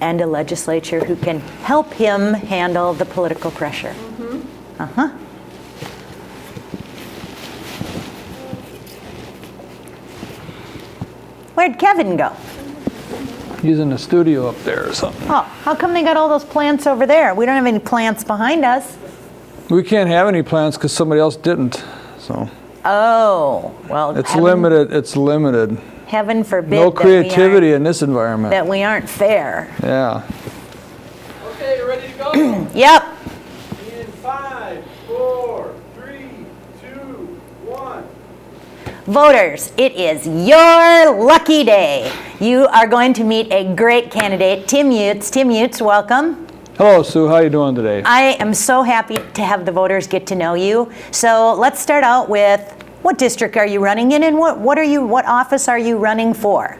and a legislature who can help him handle the political pressure. Where'd Kevin go? He's in the studio up there or something. Oh, how come they got all those plants over there? We don't have any plants behind us. We can't have any plants because somebody else didn't. So. Oh, well. It's limited. It's limited. Heaven forbid. No creativity in this environment. That we aren't fair. Yeah. Okay, you ready to go? Yep. In 5, 4, 3, 2, 1. Voters, it is your lucky day. You are going to meet a great candidate, Tim Utz. Tim Utz, welcome. Hello, Sue. How are you doing today? I am so happy to have the voters get to know you. So let's start out with, what district are you running in, and what office are you running for?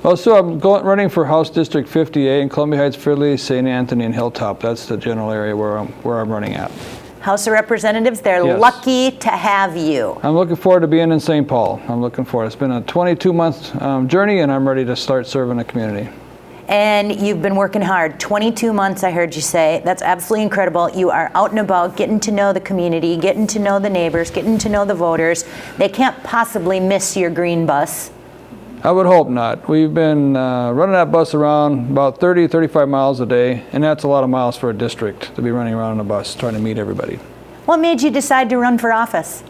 Well, Sue, I'm running for House District 50A in Columbia Heights, Fridley, St. Anthony, and Hilltop. That's the general area where I'm running at. House of Representatives, they're Yes. lucky to have you. I'm looking forward to being in St. Paul. I'm looking forward. It's been a 22-month journey, and I'm ready to start serving the community. And you've been working hard. 22 months, I heard you say. That's absolutely incredible. You are out and about, getting to know the community, getting to know the neighbors, getting to know the voters. They can't possibly miss your green bus. I would hope not. We've been running that bus around about 30, 35 miles a day, and that's a lot of miles for a district to be running around on a bus trying to meet everybody. What made you decide to run for office?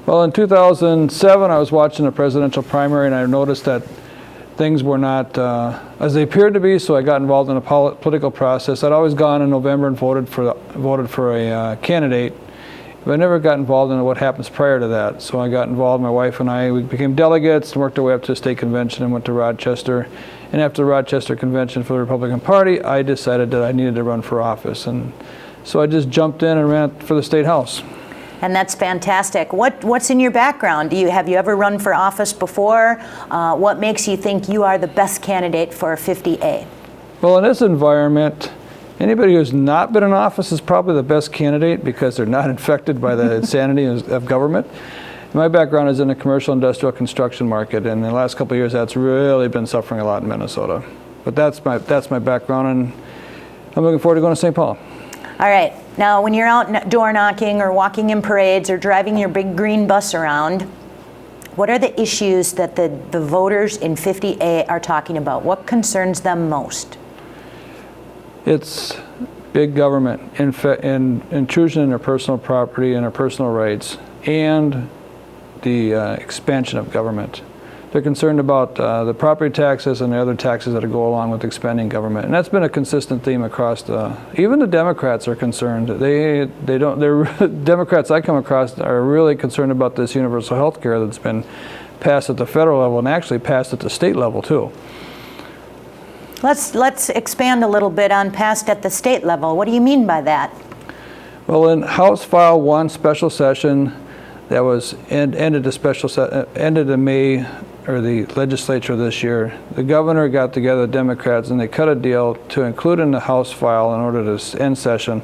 Well, in 2007, I was watching a presidential primary, and I noticed that things were not as they appeared to be, so I got involved in a political process. I'd always gone in November and voted for a candidate, but I never got involved in what happens prior to that. So I got involved, my wife and I, we became delegates and worked our way up to the state convention and went to Rochester. And after the Rochester convention for the Republican Party, I decided that I needed to run for office. And so I just jumped in and ran for the state house. And that's fantastic. What's in your background? Have you ever run for office before? What makes you think you are the best candidate for 50A? Well, in this environment, anybody who's not been in office is probably the best candidate because they're not infected by the insanity of government. My background is in the commercial industrial construction market, and in the last couple of years that's really been suffering a lot in Minnesota. But that's my background, and I'm looking forward to going to St. Paul. All right. Now, when you're out door knocking or walking in parades or driving your big green bus around, what are the issues that the voters in 50A are talking about? What concerns them most? It's big government, intrusion in their personal property and their personal rights, and the expansion of government. They're concerned about the property taxes and the other taxes that go along with expanding government, and that's been a consistent theme across even the Democrats are concerned. Democrats I come across are really concerned about this universal health care that's been passed at the federal level and actually passed at the state level too. Let's expand a little bit on passed at the state level. What do you mean by that? Well, in House File 1 special session that was ended in May, or the legislature this year, the governor got together the Democrats and they cut a deal to include in the House file in order to end session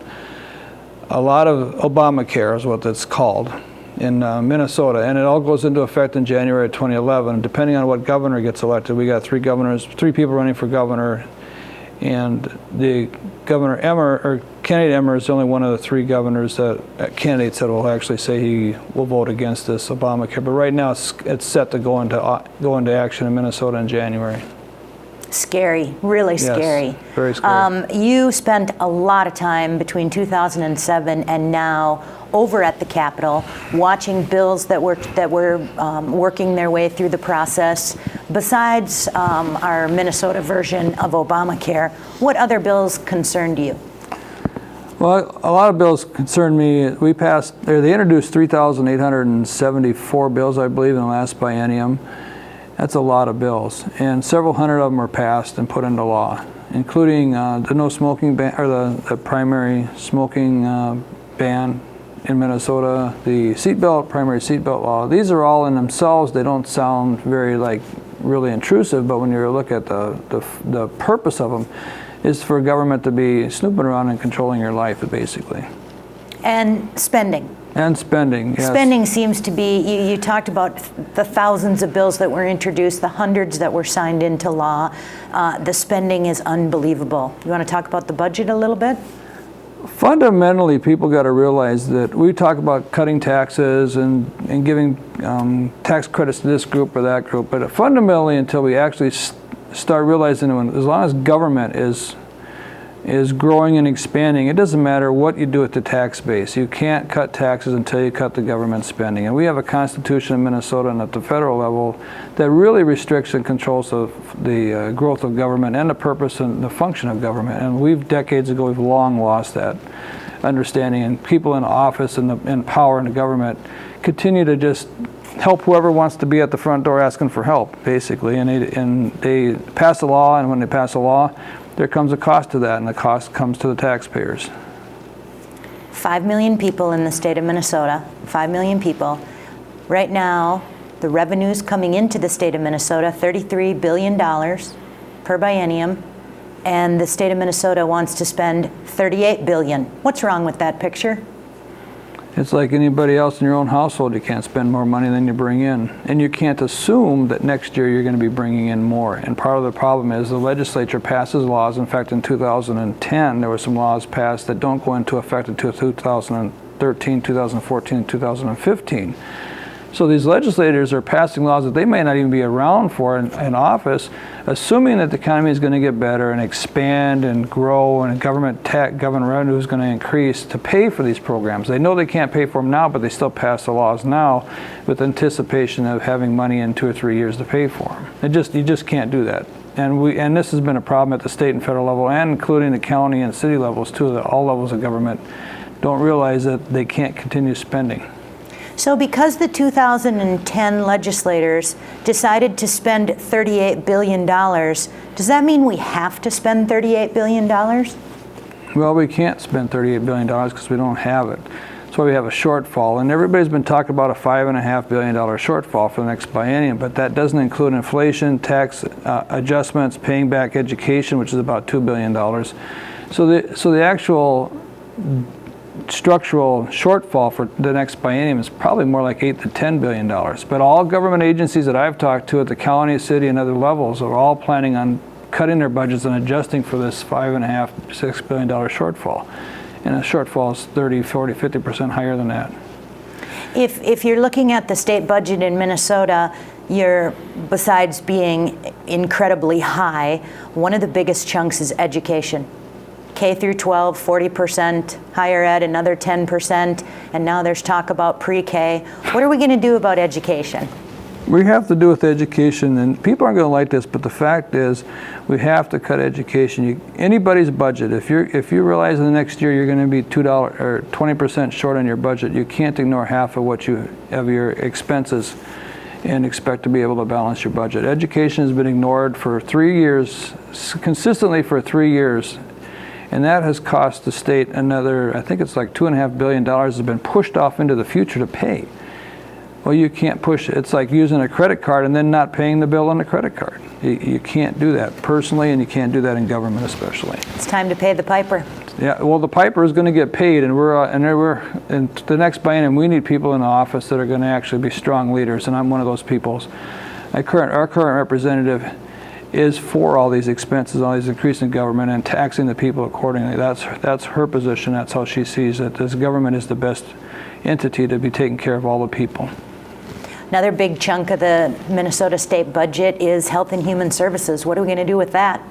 a lot of Obamacare is what it's called in Minnesota, and it all goes into effect in January 2011. Depending on what governor gets elected, we got three people running for governor, and the candidate Emmer is only one of the three governors candidates that will actually say he will vote against this Obamacare. But right now it's set to go into action in Minnesota in January. Scary, really scary. Yes, very scary. You spent a lot of time between 2007 and now over at the Capitol watching bills that were working their way through the process. Besides our Minnesota version of Obamacare, what other bills concerned you? Well, a lot of bills concern me. They introduced 3,874 bills, I believe, in the last biennium. That's a lot of bills, and several hundred of them were passed and put into law, including the no smoking ban, or the primary smoking ban in Minnesota, the primary seatbelt law. These are all in themselves, they don't sound very really intrusive, but when you look at the purpose of them is for government to be snooping around and controlling your life, basically. And spending. And spending, yes. Spending seems to be, you talked about the thousands of bills that were introduced, the hundreds that were signed into law. The spending is unbelievable. You want to talk about the budget a little bit? Fundamentally, people got to realize that we talk about cutting taxes and giving tax credits to this group or that group, but fundamentally, until we actually start realizing that as long as government is growing and expanding, it doesn't matter what you do with the tax base. You can't cut taxes until you cut the government spending. And we have a constitution in Minnesota and at the federal level that really restricts and controls the growth of government and the purpose and the function of government. And decades ago, we've long lost that understanding. And people in office and in power in the government continue to just help whoever wants to be at the front door asking for help, basically. And they pass a law, and when they pass a law, there comes a cost to that, and the cost comes to the taxpayers. 5 million people in the state of Minnesota, 5 million people. Right now, the revenues coming into the state of Minnesota, $33 billion per biennium, and the state of Minnesota wants to spend $38 billion. What's wrong with that picture? It's like anybody else in your own household. You can't spend more money than you bring in. And you can't assume that next year you're going to be bringing in more. And part of the problem is the legislature passes laws. In fact, in 2010, there were some laws passed that don't go into effect until 2013, 2014, and 2015. So these legislators are passing laws that they may not even be around for in office, assuming that the economy is going to get better and expand and grow, and government revenue is going to increase to pay for these programs. They know they can't pay for them now, but they still pass the laws now with anticipation of having money in 2 or 3 years to pay for them. You just can't do that. And this has been a problem at the state and federal level, and including the county and city levels too. That all levels of government don't realize that they can't continue spending. So because the 2010 legislators decided to spend $38 billion, does that mean we have to spend $38 billion? Well, we can't spend $38 billion because we don't have it. That's why we have a shortfall. And everybody's been talking about a $5.5 billion shortfall for the next biennium, but that doesn't include inflation, tax adjustments, paying back education, which is about $2 billion. So the actual structural shortfall for the next biennium is probably more like $8 to $10 billion. But all government agencies that I've talked to at the county, city, and other levels are all planning on cutting their budgets and adjusting for this $5.5 to $6 billion shortfall. And a shortfall is 30, 40, 50% higher than that. If you're looking at the state budget in Minnesota, besides being incredibly high, one of the biggest chunks is education. K through 12, 40%, higher ed, another 10%, and now there's talk about pre-K. What are we going to do about education? We have to do with education, and people aren't going to like this, but the fact is we have to cut education. Anybody's budget, if you realize in the next year you're going to be $2 or 20% short on your budget, you can't ignore half of your expenses and expect to be able to balance your budget. Education has been ignored for 3 years, consistently for 3 years. And that has cost the state another, I think it's like $2.5 billion has been pushed off into the future to pay. Well, you can't push it. It's like using a credit card and then not paying the bill on the credit card. You can't do that personally, and you can't do that in government especially. It's time to pay the piper. Yeah, well, the piper is going to get paid, and we're in the next biennium. We need people in the office that are going to actually be strong leaders, and I'm one of those people. Our current representative is for all these expenses, all these increasing government, and taxing the people accordingly. That's her position. That's how she sees it. This government is the best entity to be taking care of all the people. Another big chunk of the Minnesota state budget is health and human services. What are we going to do with that?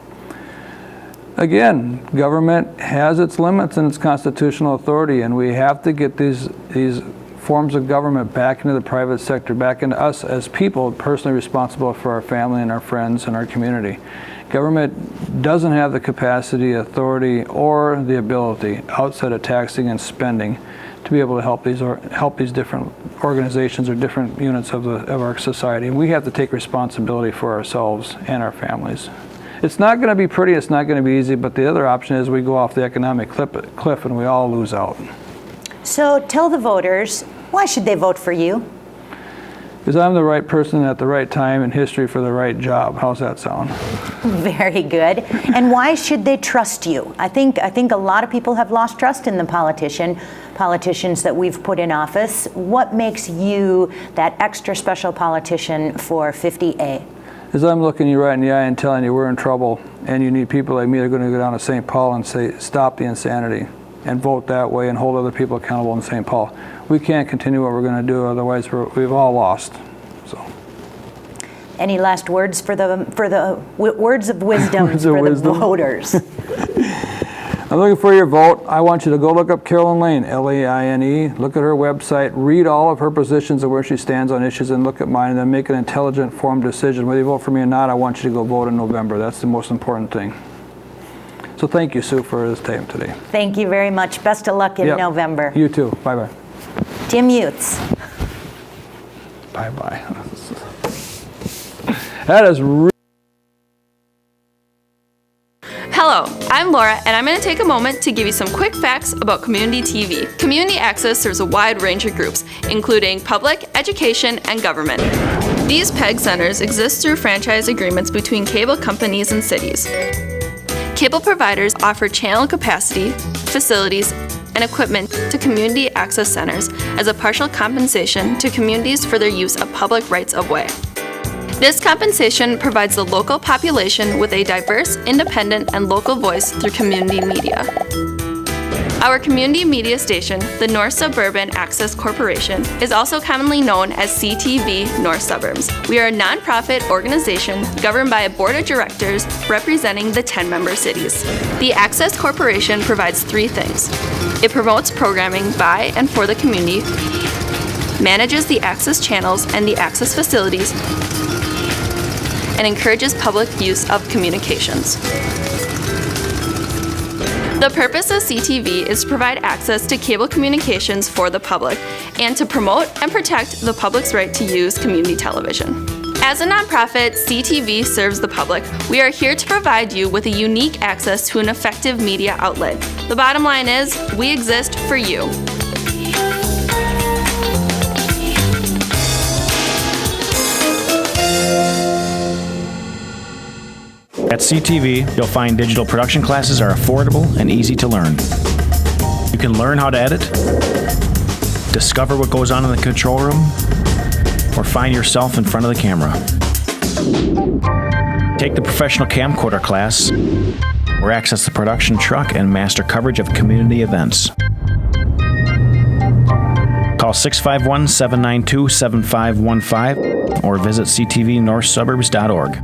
Again, government has its limits and its constitutional authority, and we have to get these forms of government back into the private sector, back into us as people personally responsible for our family and our friends and our community. Government doesn't have the capacity, authority, or the ability outside of taxing and spending to be able to help these different organizations or different units of our society. And we have to take responsibility for ourselves and our families. It's not going to be pretty, it's not going to be easy, but the other option is we go off the economic cliff and we all lose out. So tell the voters, why should they vote for you? Because I'm the right person at the right time in history for the right job. How's that sound? Very good. And why should they trust you? I think a lot of people have lost trust in the politicians that we've put in office. What makes you that extra special politician for 50A? As I'm looking you right in the eye and telling you we're in trouble, and you need people like me that are going to go down to St. Paul and say, stop the insanity, and vote that way and hold other people accountable in St. Paul. We can't continue what we're going to do, otherwise we've all lost. So. Any last words for the words of wisdom Words of for wisdom. the voters? I'm looking for your vote. I want you to go look up Carolyn Lane, L-A-I-N-E. Look at her website, read all of her positions and where she stands on issues, and look at mine, and then make an intelligent, informed decision. Whether you vote for me or not, I want you to go vote in November. That's the most important thing. So thank you, Sue, for this time today. Thank you very much. Best of luck in November. You too. Bye-bye. Tim Utz. Bye-bye. That is really... Hello, I'm Laura, and I'm going to take a moment to give you some quick facts about Community TV. Community Access serves a wide range of groups, including public, education, and government. These PEG centers exist through franchise agreements between cable companies and cities. Cable providers offer channel capacity, facilities, and equipment to community access centers as a partial compensation to communities for their use of public rights-of-way. This compensation provides the local population with a diverse, independent, and local voice through community media. Our community media station, the North Suburban Access Corporation, is also commonly known as CTV North Suburbs. We are a nonprofit organization governed by a board of directors representing the 10-member cities. The Access Corporation provides three things. It promotes programming by and for the community, manages the access channels and the access facilities, and encourages public use of communications. The purpose of CTV is to provide access to cable communications for the public and to promote and protect the public's right to use community television. As a nonprofit, CTV serves the public. We are here to provide you with a unique access to an effective media outlet. The bottom line is, we exist for you. At CTV, you'll find digital production classes are affordable and easy to learn. You can learn how to edit, discover what goes on in the control room, or find yourself in front of the camera. Take the professional camcorder class, or access the production truck and master coverage of community events. Call 651-792-7515 or visit ctvnorthsuburbs.org.